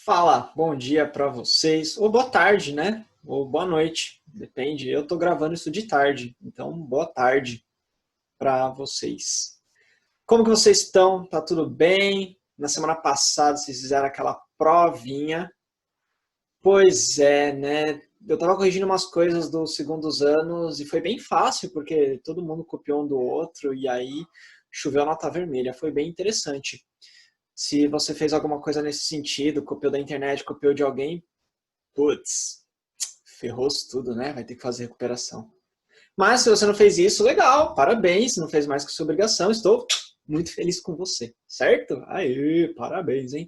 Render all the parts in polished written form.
Fala, bom dia para vocês, ou boa tarde, né? Ou boa noite, depende. Eu tô gravando isso de tarde, então boa tarde para vocês. Como que vocês estão? Tá tudo bem? Na semana passada vocês fizeram aquela provinha. Pois é, né? Eu tava corrigindo umas coisas dos segundos anos e foi bem fácil, porque todo mundo copiou um do outro e aí choveu nota vermelha. Foi bem interessante. Se você fez alguma coisa nesse sentido, copiou da internet, copiou de alguém, putz, ferrou-se tudo, né? Vai ter que fazer recuperação. Mas se você não fez isso, legal, parabéns, não fez mais que sua obrigação, estou muito feliz com você, certo? Aê, parabéns, hein?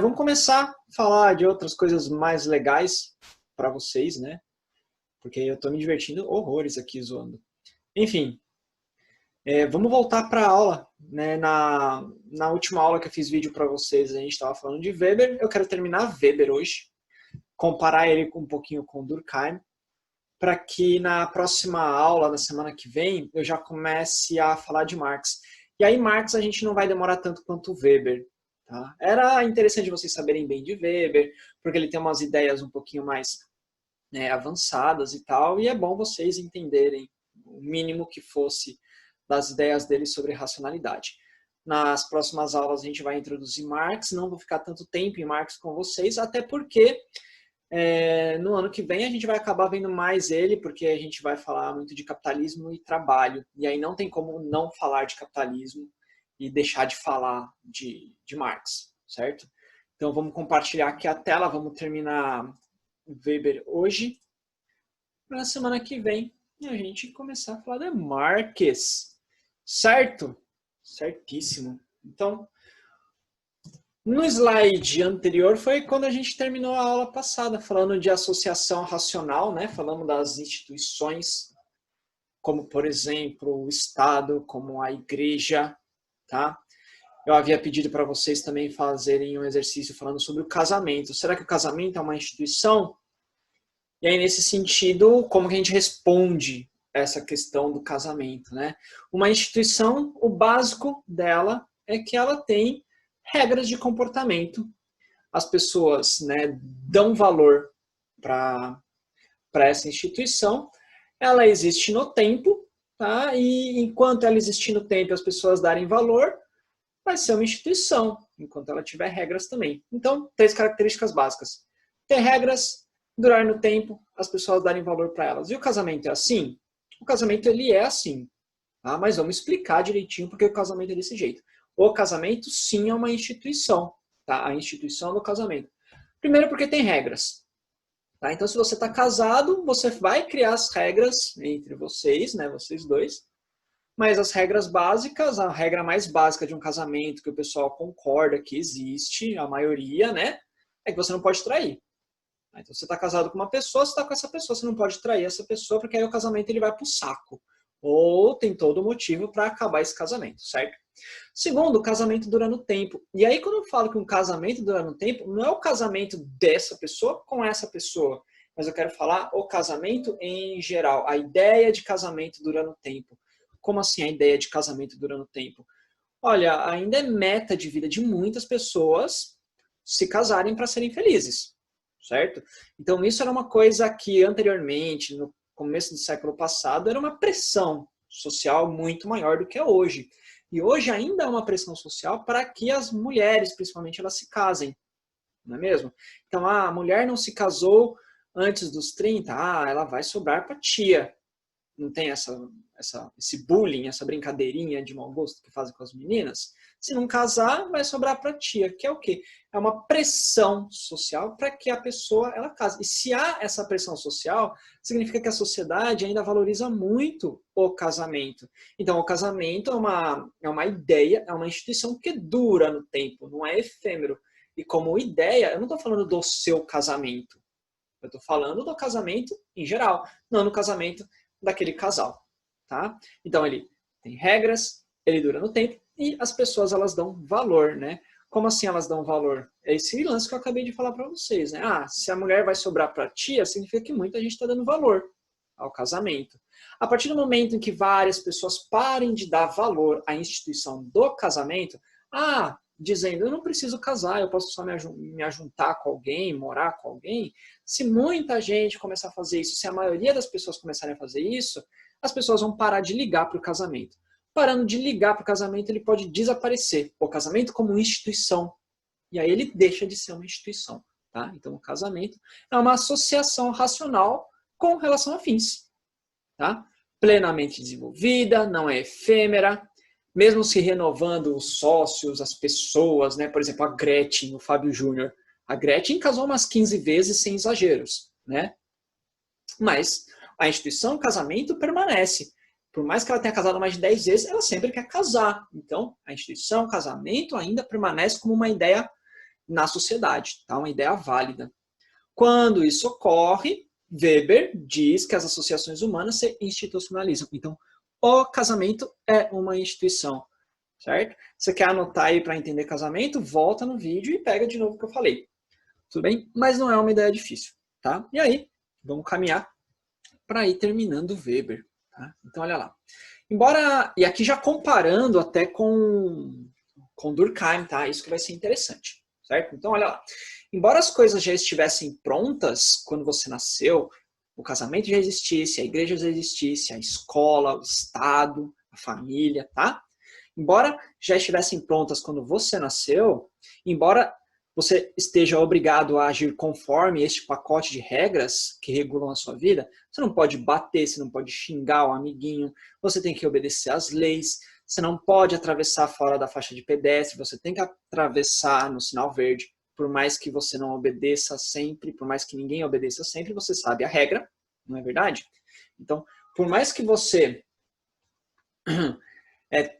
Vamos começar a falar de outras coisas mais legais para vocês, né? Porque eu estou me divertindo horrores aqui zoando. Enfim, vamos voltar para a aula, né? Na última aula que eu fiz vídeo para vocês, a gente estava falando de Weber. Eu quero terminar Weber hoje, comparar ele um pouquinho com Durkheim, para que na próxima aula, na semana que vem, eu já comece a falar de Marx. E aí Marx a gente não vai demorar tanto quanto Weber. Tá? Era interessante vocês saberem bem de Weber, porque ele tem umas ideias um pouquinho mais, né, avançadas e tal, e é bom vocês entenderem o mínimo que fosse das ideias dele sobre racionalidade. Nas próximas aulas a gente vai introduzir Marx, não vou ficar tanto tempo em Marx com vocês, até porque no ano que vem a gente vai acabar vendo mais ele, porque a gente vai falar muito de capitalismo e trabalho. E aí não tem como não falar de capitalismo e deixar de falar de Marx, certo? Então vamos compartilhar aqui a tela, vamos terminar o Weber hoje, para na semana que vem a gente começar a falar de Marx, certo? Certíssimo. Então, no slide anterior foi quando a gente terminou a aula passada, falando de associação racional, né? Falamos das instituições, como, por exemplo, o Estado, como a igreja, tá? Eu havia pedido para vocês também fazerem um exercício falando sobre o casamento. Será que o casamento é uma instituição? E aí, nesse sentido, como que a gente responde essa questão do casamento, né? Uma instituição, o básico dela é que ela tem regras de comportamento. As pessoas, né, dão valor para essa instituição. Ela existe no tempo, tá? E enquanto ela existir no tempo e as pessoas darem valor, vai ser uma instituição, enquanto ela tiver regras também. Então, três características básicas. Ter regras, durar no tempo, as pessoas darem valor para elas. E o casamento é assim? O casamento, ele é assim. Tá? Mas vamos explicar direitinho porque o casamento é desse jeito. O casamento, sim, é uma instituição. Tá? A instituição do casamento. Primeiro porque tem regras. Tá? Então, se você está casado, você vai criar as regras entre vocês, né, vocês dois. Mas as regras básicas, a regra mais básica de um casamento que o pessoal concorda que existe, a maioria, né, é que você não pode trair. Então, você está casado com uma pessoa, você está com essa pessoa, você não pode trair essa pessoa, porque aí o casamento ele vai para o saco. Ou tem todo motivo para acabar esse casamento, certo? Segundo, o casamento dura no tempo. E aí, quando eu falo que um casamento dura no tempo, não é o casamento dessa pessoa com essa pessoa, mas eu quero falar o casamento em geral, a ideia de casamento dura no tempo. Como assim a ideia de casamento dura no tempo? Olha, ainda é meta de vida de muitas pessoas se casarem para serem felizes, certo? Então, isso era uma coisa que anteriormente, no começo do século passado, era uma pressão social muito maior do que é hoje. E hoje ainda há uma pressão social para que as mulheres, principalmente, elas se casem, não é mesmo? Então, a mulher não se casou antes dos 30, ela vai sobrar para tia. Não tem esse bullying, essa brincadeirinha de mau gosto que fazem com as meninas? Se não casar, vai sobrar para tia, que é o quê? É uma pressão social para que a pessoa ela case. E se há essa pressão social, significa que a sociedade ainda valoriza muito o casamento. Então, o casamento é uma ideia, é uma instituição que dura no tempo, não é efêmero. E como ideia, eu não estou falando do seu casamento. Eu estou falando do casamento em geral, não no casamento daquele casal, tá? Então ele tem regras, ele dura no tempo e as pessoas elas dão valor, né? Como assim elas dão valor? É esse lance que eu acabei de falar para vocês, né? Se a mulher vai sobrar para tia, significa que muita gente está dando valor ao casamento. A partir do momento em que várias pessoas parem de dar valor à instituição do casamento, dizendo, eu não preciso casar, eu posso só me ajuntar com alguém, morar com alguém. Se muita gente começar a fazer isso, se a maioria das pessoas começarem a fazer isso, as pessoas vão parar de ligar para o casamento. Parando de ligar para o casamento, ele pode desaparecer. O casamento como instituição. E aí ele deixa de ser uma instituição. Tá? Então, o casamento é uma associação racional com relação a fins. Tá? Plenamente desenvolvida, não é efêmera, mesmo se renovando os sócios, as pessoas, né? Por exemplo, a Gretchen, o Fábio Júnior. A Gretchen casou umas 15 vezes sem exageros, né? Mas a instituição casamento permanece. Por mais que ela tenha casado mais de 10 vezes, ela sempre quer casar. Então, a instituição casamento ainda permanece como uma ideia na sociedade, tá? Uma ideia válida. Quando isso ocorre, Weber diz que as associações humanas se institucionalizam. Então, o casamento é uma instituição, certo? Você quer anotar aí para entender casamento? Volta no vídeo e pega de novo o que eu falei. Tudo bem? Mas não é uma ideia difícil, tá? E aí, vamos caminhar para ir terminando Weber. Tá? Então, olha lá. Embora, e aqui já comparando até com Durkheim, tá? Isso que vai ser interessante, certo? Então, olha lá. Embora as coisas já estivessem prontas quando você nasceu, o casamento já existisse, a igreja já existisse, a escola, o Estado, a família, tá? Embora já estivessem prontas quando você nasceu, embora você esteja obrigado a agir conforme este pacote de regras que regulam a sua vida, você não pode bater, você não pode xingar o amiguinho, você tem que obedecer às leis, você não pode atravessar fora da faixa de pedestre, você tem que atravessar no sinal verde. Por mais que você não obedeça sempre, por mais que ninguém obedeça sempre, você sabe a regra, não é verdade? Então, por mais que você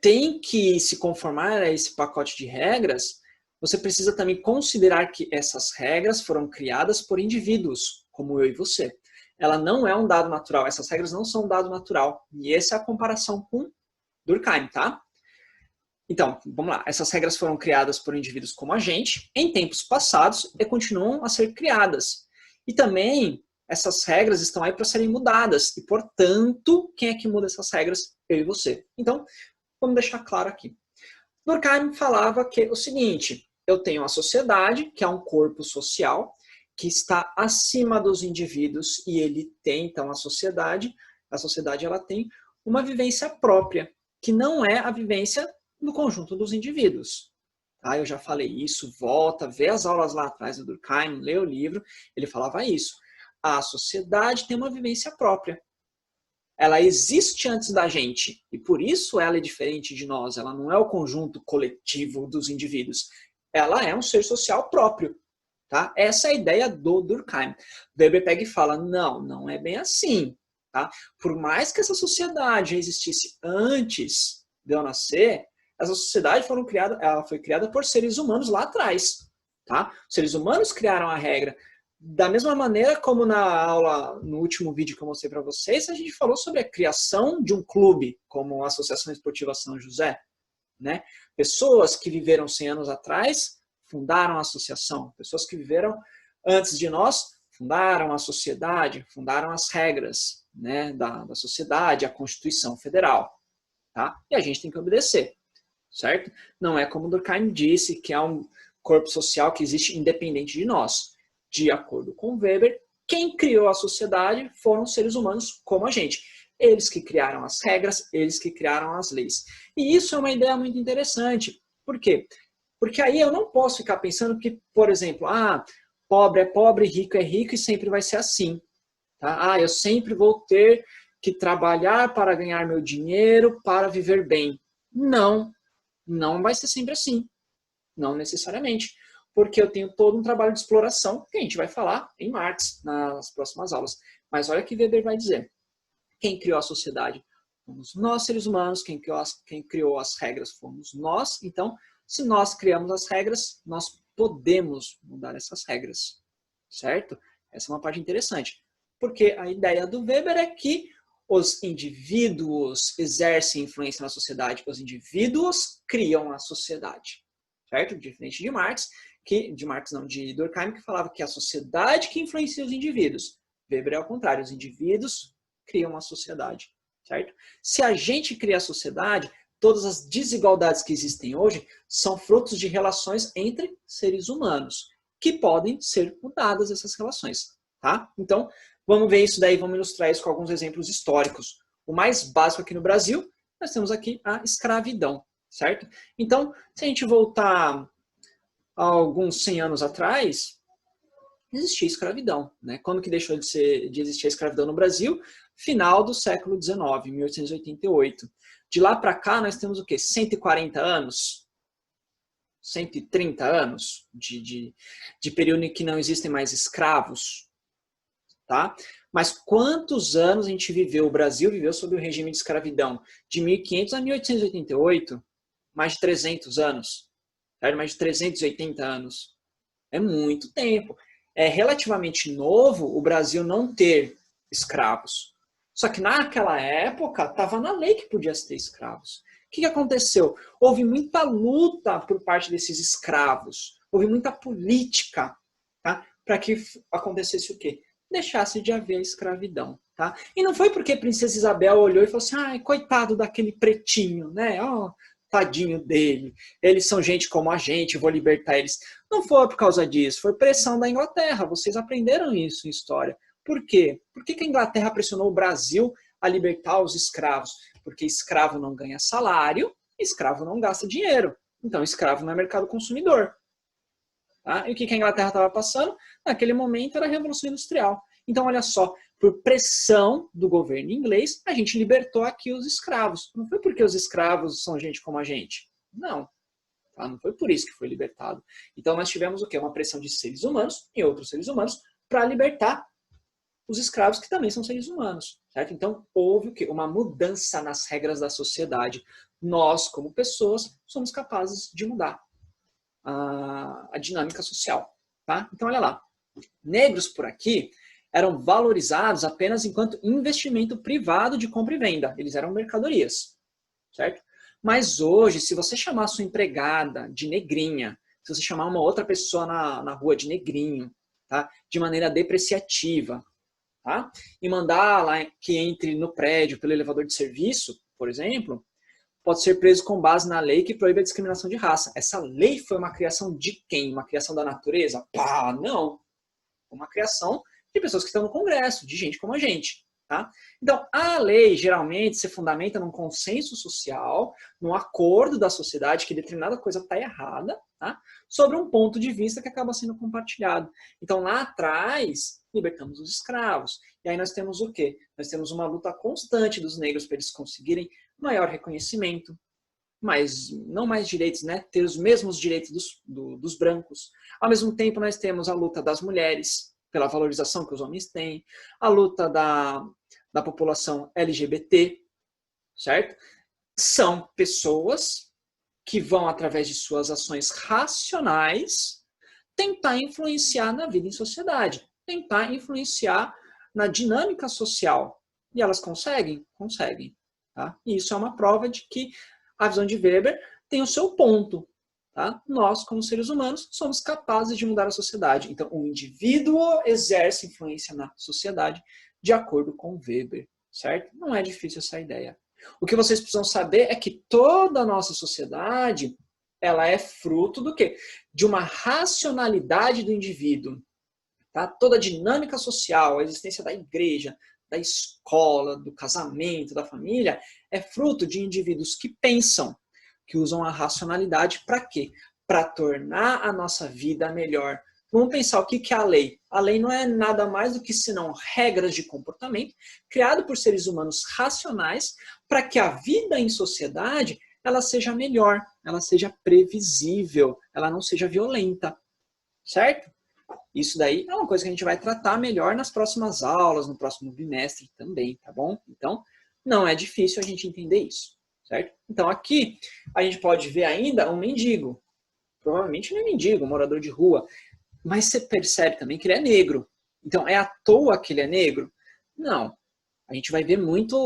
tem que se conformar a esse pacote de regras, você precisa também considerar que essas regras foram criadas por indivíduos, como eu e você. Ela não é um dado natural, essas regras não são um dado natural. E essa é a comparação com Durkheim, tá? Então, vamos lá. Essas regras foram criadas por indivíduos como a gente, em tempos passados, e continuam a ser criadas. E também, essas regras estão aí para serem mudadas. E, portanto, quem é que muda essas regras? Eu e você. Então, vamos deixar claro aqui. Durkheim falava que o seguinte, eu tenho a sociedade, que é um corpo social, que está acima dos indivíduos, e ele tem, então, a sociedade ela tem uma vivência própria, que não é a vivência no conjunto dos indivíduos. Tá? Eu já falei isso, volta, vê as aulas lá atrás do Durkheim, lê o livro, ele falava isso. A sociedade tem uma vivência própria. Ela existe antes da gente, e por isso ela é diferente de nós, ela não é o conjunto coletivo dos indivíduos. Ela é um ser social próprio. Tá? Essa é a ideia do Durkheim. Weber pega e fala, não é bem assim. Tá? Por mais que essa sociedade existisse antes de eu nascer, essa sociedade ela foi criada por seres humanos lá atrás. Tá? Os seres humanos criaram a regra. Da mesma maneira como na aula, no último vídeo que eu mostrei para vocês, a gente falou sobre a criação de um clube, como a Associação Esportiva São José. Né? Pessoas que viveram 100 anos atrás fundaram a associação. Pessoas que viveram antes de nós fundaram a sociedade, fundaram as regras, né, da sociedade, a Constituição Federal. Tá? E a gente tem que obedecer. Certo? Não é como Durkheim disse, que é um corpo social que existe independente de nós. De acordo com Weber, quem criou a sociedade foram seres humanos como a gente. Eles que criaram as regras, eles que criaram as leis. E isso é uma ideia muito interessante. Por quê? Porque aí eu não posso ficar pensando que, por exemplo, pobre é pobre, rico é rico e sempre vai ser assim. Tá? Eu sempre vou ter que trabalhar para ganhar meu dinheiro, para viver bem. Não vai ser sempre assim. Não necessariamente. Porque eu tenho todo um trabalho de exploração que a gente vai falar em Marx nas próximas aulas. Mas olha o que Weber vai dizer. Quem criou a sociedade fomos nós, seres humanos. Quem criou as regras fomos nós. Então, se nós criamos as regras, nós podemos mudar essas regras. Certo? Essa é uma parte interessante. Porque a ideia do Weber é que os indivíduos exercem influência na sociedade, os indivíduos criam a sociedade, certo? Diferente de Marx, de Durkheim, que falava que é a sociedade que influencia os indivíduos. Weber é ao contrário, os indivíduos criam a sociedade, certo? Se a gente cria a sociedade, todas as desigualdades que existem hoje são frutos de relações entre seres humanos, que podem ser mudadas essas relações, tá? Então, vamos ver isso daí, vamos ilustrar isso com alguns exemplos históricos. O mais básico aqui no Brasil, nós temos aqui a escravidão, certo? Então, se a gente voltar a alguns 100 anos atrás, existia escravidão, né? Quando que deixou de existir a escravidão no Brasil? Final do século XIX, 1888. De lá para cá, nós temos o quê? 140 anos? 130 anos de período em que não existem mais escravos, tá? Mas quantos anos a gente viveu, o Brasil viveu sob o regime de escravidão? De 1500 a 1888, mais de 300 anos, certo? Mais de 380 anos. É muito tempo. É relativamente novo o Brasil não ter escravos. Só que naquela época estava na lei que podia ter escravos. O que aconteceu? Houve muita luta por parte desses escravos. Houve muita política, tá? Para que acontecesse o quê? Deixasse de haver a escravidão. Tá? E não foi porque a Princesa Isabel olhou e falou assim, ai, coitado daquele pretinho, né? Oh, tadinho dele. Eles são gente como a gente, vou libertar eles. Não foi por causa disso, foi pressão da Inglaterra. Vocês aprenderam isso em história. Por quê? Por que a Inglaterra pressionou o Brasil a libertar os escravos? Porque escravo não ganha salário, escravo não gasta dinheiro. Então, escravo não é mercado consumidor. Tá? E o que a Inglaterra estava passando? Naquele momento era a Revolução Industrial. Então, olha só, por pressão do governo inglês, a gente libertou aqui os escravos. Não foi porque os escravos são gente como a gente. Não. Tá? Não foi por isso que foi libertado. Então, nós tivemos o quê? Uma pressão de seres humanos e outros seres humanos para libertar os escravos que também são seres humanos, certo? Então, houve o quê? Uma mudança nas regras da sociedade. Nós, como pessoas, somos capazes de mudar a dinâmica social, tá? Então, olha lá. Negros por aqui eram valorizados apenas enquanto investimento privado de compra e venda. Eles eram mercadorias, certo? Mas hoje, se você chamar a sua empregada de negrinha, se você chamar uma outra pessoa na rua de negrinho, tá? De maneira depreciativa, tá? E mandar lá que entre no prédio pelo elevador de serviço, por exemplo, pode ser preso com base na lei que proíbe a discriminação de raça. Essa lei foi uma criação de quem? Uma criação da natureza? Pá, não. Uma criação de pessoas que estão no Congresso, de gente como a gente. Tá? Então, a lei geralmente se fundamenta num consenso social, num acordo da sociedade que determinada coisa está errada, tá? Sobre um ponto de vista que acaba sendo compartilhado. Então, lá atrás, libertamos os escravos. E aí nós temos o quê? Nós temos uma luta constante dos negros para eles conseguirem maior reconhecimento, mas não mais direitos, né? Ter os mesmos direitos dos brancos. Ao mesmo tempo, nós temos a luta das mulheres, pela valorização que os homens têm, a luta da população LGBT, certo? São pessoas que vão, através de suas ações racionais, tentar influenciar na vida em sociedade, tentar influenciar na dinâmica social. E elas conseguem? Conseguem. Tá? E isso é uma prova de que a visão de Weber tem o seu ponto. Tá? Nós, como seres humanos, somos capazes de mudar a sociedade. Então, o indivíduo exerce influência na sociedade de acordo com Weber, certo? Não é difícil essa ideia. O que vocês precisam saber é que toda a nossa sociedade, ela é fruto do quê? De uma racionalidade do indivíduo. Tá? Toda a dinâmica social, a existência da igreja, da escola, do casamento, da família, é fruto de indivíduos que pensam, que usam a racionalidade para quê? Para tornar a nossa vida melhor. Vamos pensar o que é a lei. A lei não é nada mais do que senão regras de comportamento criado por seres humanos racionais para que a vida em sociedade ela seja melhor, ela seja previsível, ela não seja violenta, certo? Isso daí é uma coisa que a gente vai tratar melhor nas próximas aulas, no próximo bimestre também, tá bom? Então, não é difícil a gente entender isso, certo? Então, aqui a gente pode ver ainda um mendigo. Provavelmente não é mendigo, um morador de rua. Mas você percebe também que ele é negro. Então, é à toa que ele é negro? Não. A gente vai ver muito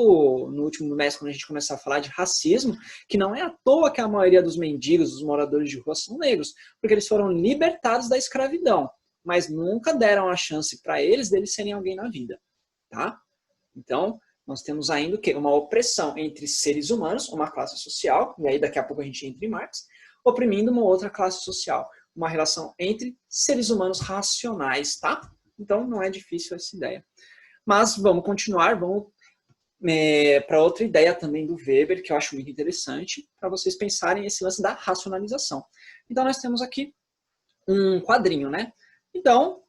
no último bimestre, quando a gente começar a falar de racismo, que não é à toa que a maioria dos mendigos, dos moradores de rua, são negros. Porque eles foram libertados da escravidão. Mas nunca deram a chance para eles deles serem alguém na vida, tá? Então, Nós temos ainda o quê? Uma opressão entre seres humanos, uma classe social, e aí daqui a pouco a gente entra em Marx, oprimindo uma outra classe social. Uma relação entre seres humanos racionais, tá? Então não é difícil essa ideia. Mas vamos continuar, vamos para outra ideia também do Weber, que eu acho muito interessante, para vocês pensarem esse lance da racionalização. Então nós temos aqui um quadrinho, né? Então,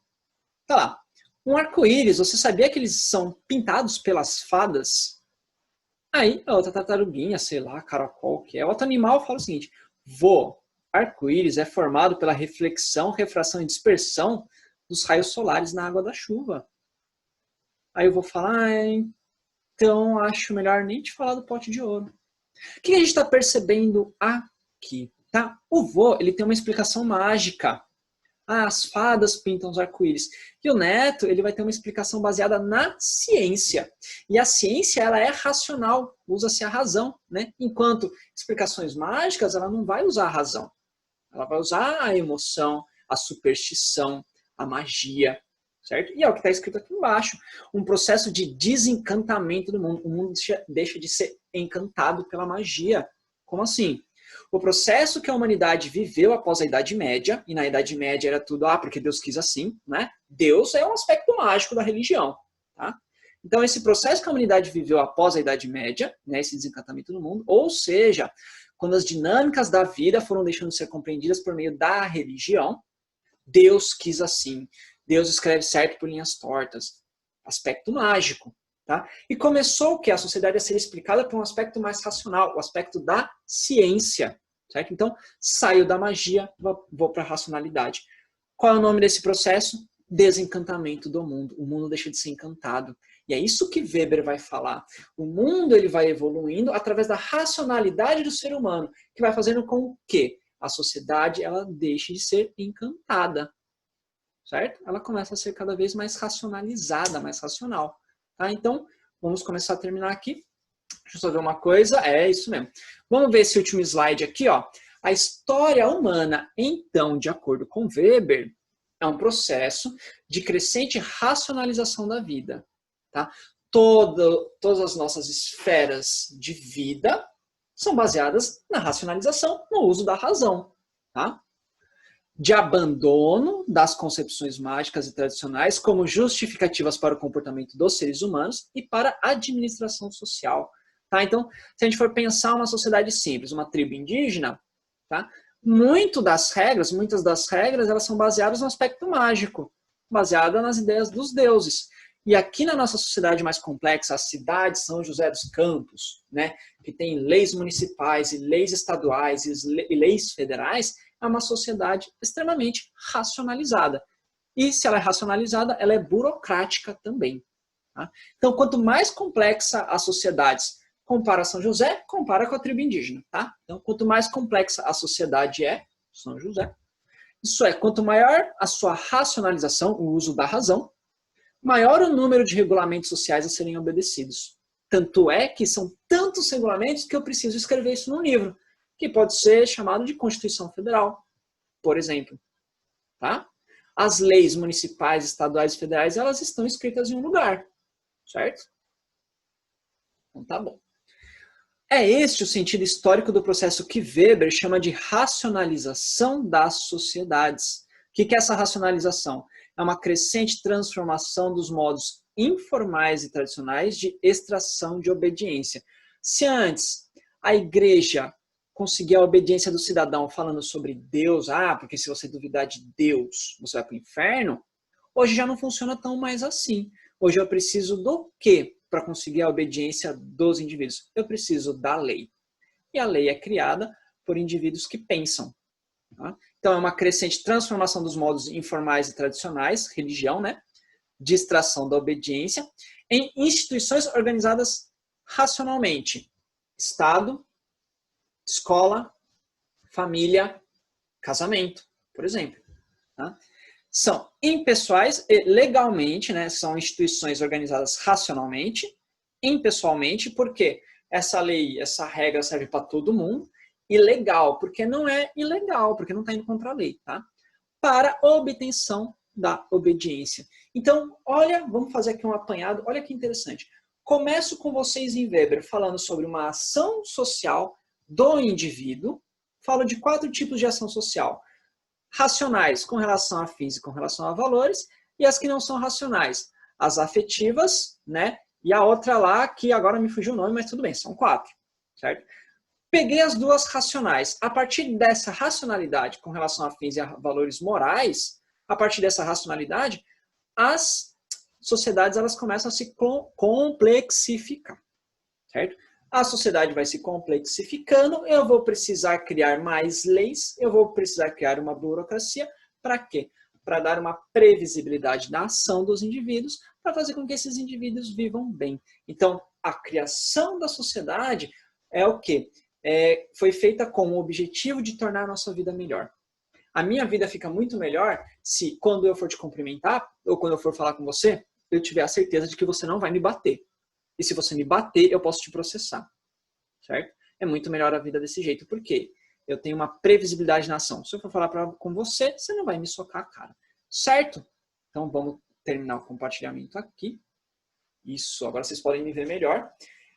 tá lá. Um arco-íris, você sabia que eles são pintados pelas fadas? Aí a outra tartaruguinha, sei lá, caracol, que é outro animal, fala o seguinte: arco-íris é formado pela reflexão, refração e dispersão dos raios solares na água da chuva. Aí eu vou falar, então acho melhor nem te falar do pote de ouro. O que a gente está percebendo aqui? Tá? O vô, ele tem uma explicação mágica. As fadas pintam os arco-íris. E o Neto, ele vai ter uma explicação baseada na ciência. E a ciência, ela é racional, usa-se a razão, né? Enquanto explicações mágicas, ela não vai usar a razão. Ela vai usar a emoção, a superstição, a magia, certo? E é o que está escrito aqui embaixo. Um processo de desencantamento do mundo. O mundo deixa de ser encantado pela magia. Como assim? O processo que a humanidade viveu após a Idade Média, e na Idade Média era tudo, porque Deus quis assim, né? Deus é um aspecto mágico da religião, tá? Então, esse processo que a humanidade viveu após a Idade Média, né, esse desencantamento do mundo, ou seja, quando as dinâmicas da vida foram deixando de ser compreendidas por meio da religião, Deus quis assim. Deus escreve certo por linhas tortas. Aspecto mágico. Tá? E começou o que? A sociedade a ser explicada por um aspecto mais racional, o aspecto da ciência. Certo? Então, saio da magia, vou para a racionalidade. Qual é o nome desse processo? Desencantamento do mundo. O mundo deixa de ser encantado. E é isso que Weber vai falar. O mundo ele vai evoluindo através da racionalidade do ser humano, que vai fazendo com que a sociedade ela deixe de ser encantada. Certo? Ela começa a ser cada vez mais racionalizada, mais racional. Tá? Então, vamos começar a terminar aqui. Deixa eu só ver uma coisa. É isso mesmo. Vamos ver esse último slide aqui. Ó. A história humana, então, de acordo com Weber, é um processo de crescente racionalização da vida. Tá? Todas as nossas esferas de vida são baseadas na racionalização, no uso da razão. Tá? De abandono das concepções mágicas e tradicionais como justificativas para o comportamento dos seres humanos e para a administração social. Tá? Então, se a gente for pensar uma sociedade simples, uma tribo indígena, tá? Muitas das regras, elas são baseadas no aspecto mágico, baseadas nas ideias dos deuses. E aqui na nossa sociedade mais complexa, a cidade de São José dos Campos, né, que tem leis municipais e leis estaduais e leis federais, é uma sociedade extremamente racionalizada. E se ela é racionalizada, ela é burocrática também. Tá? Então, quanto mais complexa as sociedades, compara São José, compara com a tribo indígena. Tá? Então, quanto mais complexa a sociedade é, São José, isso é, quanto maior a sua racionalização, o uso da razão, maior o número de regulamentos sociais a serem obedecidos. Tanto é que são tantos regulamentos que eu preciso escrever isso num livro, que pode ser chamado de Constituição Federal, por exemplo. Tá? As leis municipais, estaduais e federais, elas estão escritas em um lugar, certo? Então tá bom. É este o sentido histórico do processo que Weber chama de racionalização das sociedades. O que é essa racionalização? É uma crescente transformação dos modos informais e tradicionais de extração de obediência. Se antes a igreja conseguia a obediência do cidadão falando sobre Deus, porque se você duvidar de Deus, você vai para o inferno, hoje já não funciona tão mais assim. Hoje eu preciso do quê para conseguir a obediência dos indivíduos? Eu preciso da lei. E a lei é criada por indivíduos que pensam. Tá? Então, é uma crescente transformação dos modos informais e tradicionais, religião, né? Distração da obediência, em instituições organizadas racionalmente. Estado, escola, família, casamento, por exemplo. Tá? São impessoais e legalmente, né? São instituições organizadas racionalmente, impessoalmente, porque essa lei, essa regra serve para todo mundo, ilegal, porque não é ilegal, porque não está indo contra a lei, tá? Para obtenção da obediência. Então, olha, vamos fazer aqui um apanhado, olha que interessante. Começo com vocês em Weber, falando sobre uma ação social do indivíduo. Falo de 4 tipos de ação social. Racionais, com relação a fins e com relação a valores, e as que não são racionais. As afetivas, né? E a outra lá, que agora me fugiu o nome, mas tudo bem, são 4, certo? Peguei as 2 racionais. A partir dessa racionalidade com relação a fins e a valores morais, a partir dessa racionalidade, as sociedades elas começam a se complexificar, certo? A sociedade vai se complexificando, eu vou precisar criar mais leis, eu vou precisar criar uma burocracia. Para quê? Para dar uma previsibilidade da ação dos indivíduos, para fazer com que esses indivíduos vivam bem. Então, a criação da sociedade é o quê? Foi feita com o objetivo de tornar a nossa vida melhor. A minha vida fica muito melhor se, quando eu for te cumprimentar, ou quando eu for falar com você, eu tiver a certeza de que você não vai me bater. E se você me bater, eu posso te processar, certo? É muito melhor a vida desse jeito. Por quê? Eu tenho uma previsibilidade na ação. Se eu for falar com você, você não vai me socar a cara, certo? Então vamos terminar o compartilhamento aqui. Isso, agora vocês podem me ver melhor.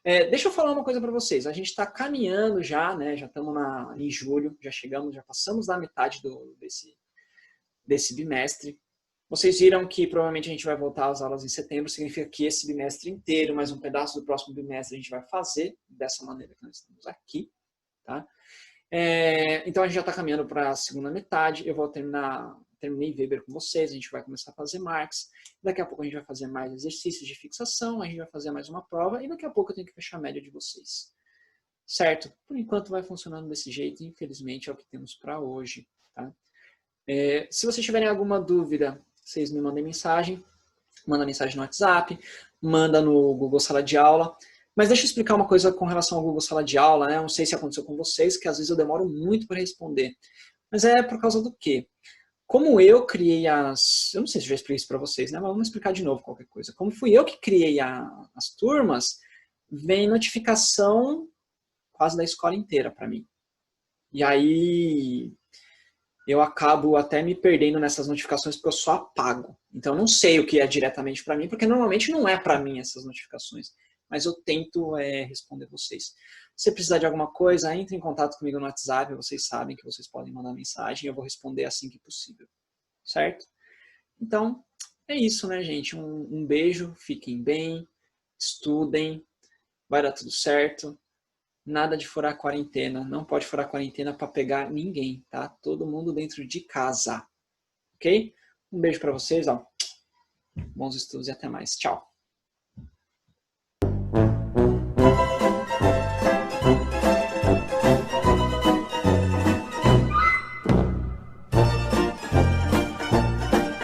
Deixa eu falar uma coisa para vocês. A gente está caminhando já, né? Já estamos em julho, já passamos da metade desse bimestre. Vocês viram que provavelmente a gente vai voltar às aulas em setembro, significa que esse bimestre inteiro, mais um pedaço do próximo bimestre, a gente vai fazer dessa maneira que nós estamos aqui, tá? Então a gente já está caminhando para a segunda metade, eu vou terminei Weber com vocês, a gente vai começar a fazer Marx, daqui a pouco a gente vai fazer mais exercícios de fixação, a gente vai fazer mais uma prova, e daqui a pouco eu tenho que fechar a média de vocês. Certo? Por enquanto vai funcionando desse jeito, infelizmente é o que temos para hoje, tá? Se vocês tiverem alguma dúvida, vocês me mandem mensagem, manda mensagem no WhatsApp, manda no Google Sala de Aula. Mas deixa eu explicar uma coisa com relação ao Google Sala de Aula, né? Não sei se aconteceu com vocês, que às vezes eu demoro muito para responder. Mas é por causa do quê? Como eu criei eu não sei se eu já expliquei isso para vocês, né? Mas vamos explicar de novo qualquer coisa. Como fui eu que criei as turmas, vem notificação quase da escola inteira para mim. E aí eu acabo até me perdendo nessas notificações porque eu só apago. Então eu não sei o que é diretamente para mim, porque normalmente não é para mim essas notificações. Mas eu tento responder vocês. Se você precisar de alguma coisa, entre em contato comigo no WhatsApp, vocês sabem que vocês podem mandar mensagem, eu vou responder assim que possível. Certo? Então, é isso, né, gente? Um beijo, fiquem bem, estudem, vai dar tudo certo. Nada de furar a quarentena, não pode furar a quarentena para pegar ninguém, tá? Todo mundo dentro de casa, ok? Um beijo para vocês, ó. Bons estudos e até mais. Tchau.